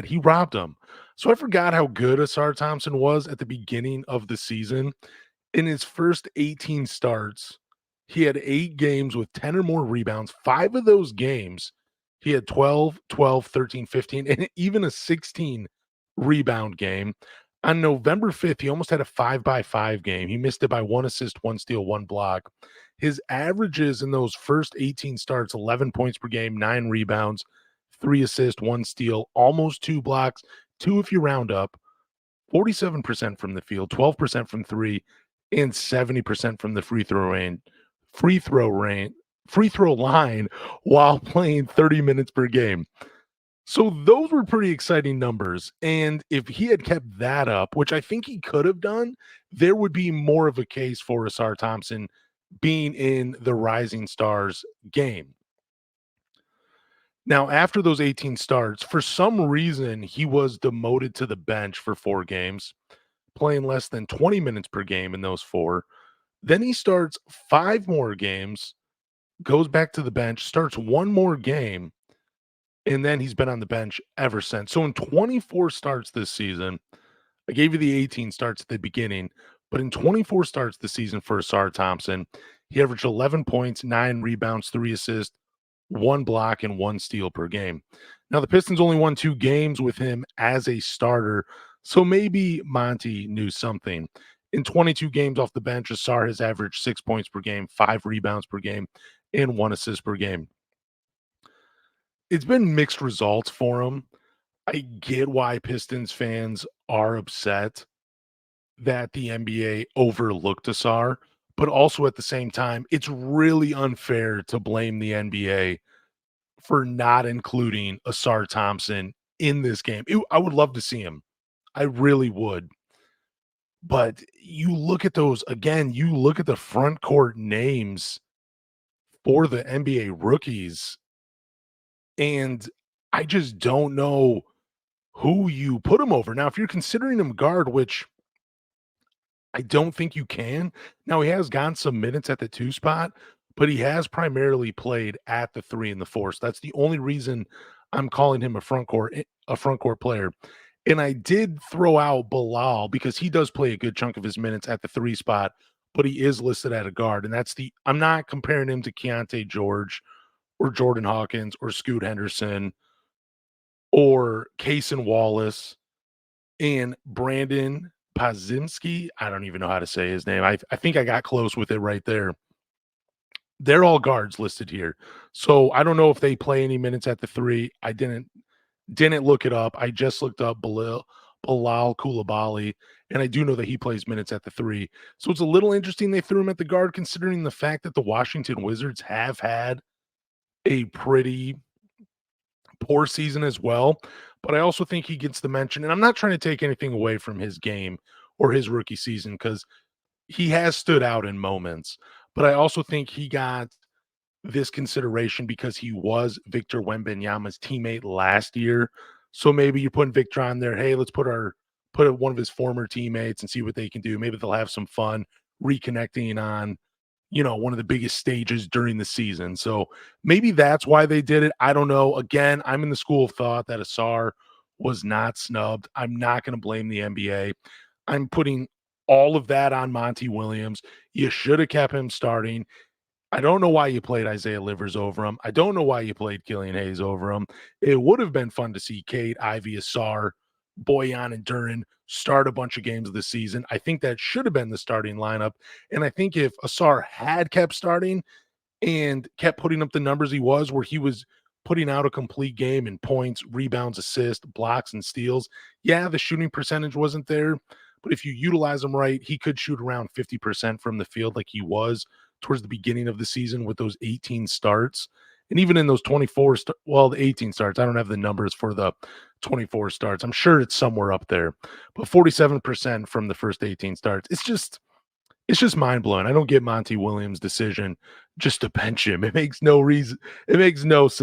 he robbed him. So I forgot how good Ausar Thompson was at the beginning of the season. In his first 18 starts, he had 8 games with 10 or more rebounds. 5 of those games, he had 12, 12, 13, 15, and even a 16 rebound game. On November 5th, he almost had a 5-by-5 game. He missed it by 1 assist, 1 steal, 1 block. His averages in those first 18 starts, 11 points per game, 9 rebounds, 3 assists, 1 steal, almost 2 blocks, 2 if you round up, 47% from the field, 12% from 3, and 70% from the free throw range, free throw line while playing 30 minutes per game. So those were pretty exciting numbers. And if he had kept that up, which I think he could have done, there would be more of a case for Ausar Thompson being in the Rising Stars game. Now, after those 18 starts, for some reason, he was demoted to the bench for 4 games, playing less than 20 minutes per game in those 4. Then he starts 5 more games, goes back to the bench, starts 1 more game, and then he's been on the bench ever since. So in 24 starts this season, I gave you the 18 starts at the beginning, but in 24 starts this season for Ausar Thompson, he averaged 11 points, 9 rebounds, 3 assists, 1 block, and 1 steal per game. Now, the Pistons only won 2 games with him as a starter, so maybe Monty knew something. In 22 games off the bench, Ausar has averaged 6 points per game, 5 rebounds per game, and 1 assist per game. It's been mixed results for him. I get why Pistons fans are upset that the NBA overlooked Ausar, but also at the same time, it's really unfair to blame the NBA for not including Ausar Thompson in this game. I would love to see him. I really would. But you look at those again, you look at the front court names for the NBA rookies, and I just don't know who you put him over. Now, if you're considering him guard, which I don't think you can. Now, he has gotten some minutes at the 2 spot, but he has primarily played at the 3 and the 4. So that's the only reason I'm calling him a front court player. And I did throw out Bilal because he does play a good chunk of his minutes at the 3 spot, but he is listed at a guard. And I'm not comparing him to Keontae George or Jordan Hawkins or Scoot Henderson or Cason Wallace and Brandon Pazimski. I don't even know how to say his name. I think I got close with it right there. They're all guards listed here. So I don't know if they play any minutes at the 3. I didn't look it up. I just looked up Bilal Coulibaly, and I do know that he plays minutes at the 3. So it's a little interesting they threw him at the guard, considering the fact that the Washington Wizards have had a pretty poor season as well. But I also think he gets the mention, and I'm not trying to take anything away from his game or his rookie season because he has stood out in moments. But I also think he got this consideration because he was Victor Wembanyama's teammate last year. So maybe you're putting Victor on there. Hey, let's put one of his former teammates and see what they can do. Maybe they'll have some fun reconnecting on, one of the biggest stages during the season. So maybe that's why they did it. I don't know. Again, I'm in the school of thought that Ausar was not snubbed. I'm not going to blame the NBA. I'm putting all of that on Monty Williams. You should have kept him starting. I don't know why you played Isaiah Livers over him. I don't know why you played Killian Hayes over him. It would have been fun to see Cade, Ivy, Ausar, Boyan, and Duren start a bunch of games this season. I think that should have been the starting lineup. And I think if Ausar had kept starting and kept putting up the numbers he was, where he was putting out a complete game in points, rebounds, assists, blocks, and steals, yeah, the shooting percentage wasn't there. But if you utilize him right, he could shoot around 50% from the field like he was towards the beginning of the season with those 18 starts. And even in those the 18 starts, I don't have the numbers for the 24 starts. I'm sure it's somewhere up there. But 47% from the first 18 starts. It's just mind-blowing. I don't get Monty Williams' decision just to bench him. It makes no sense.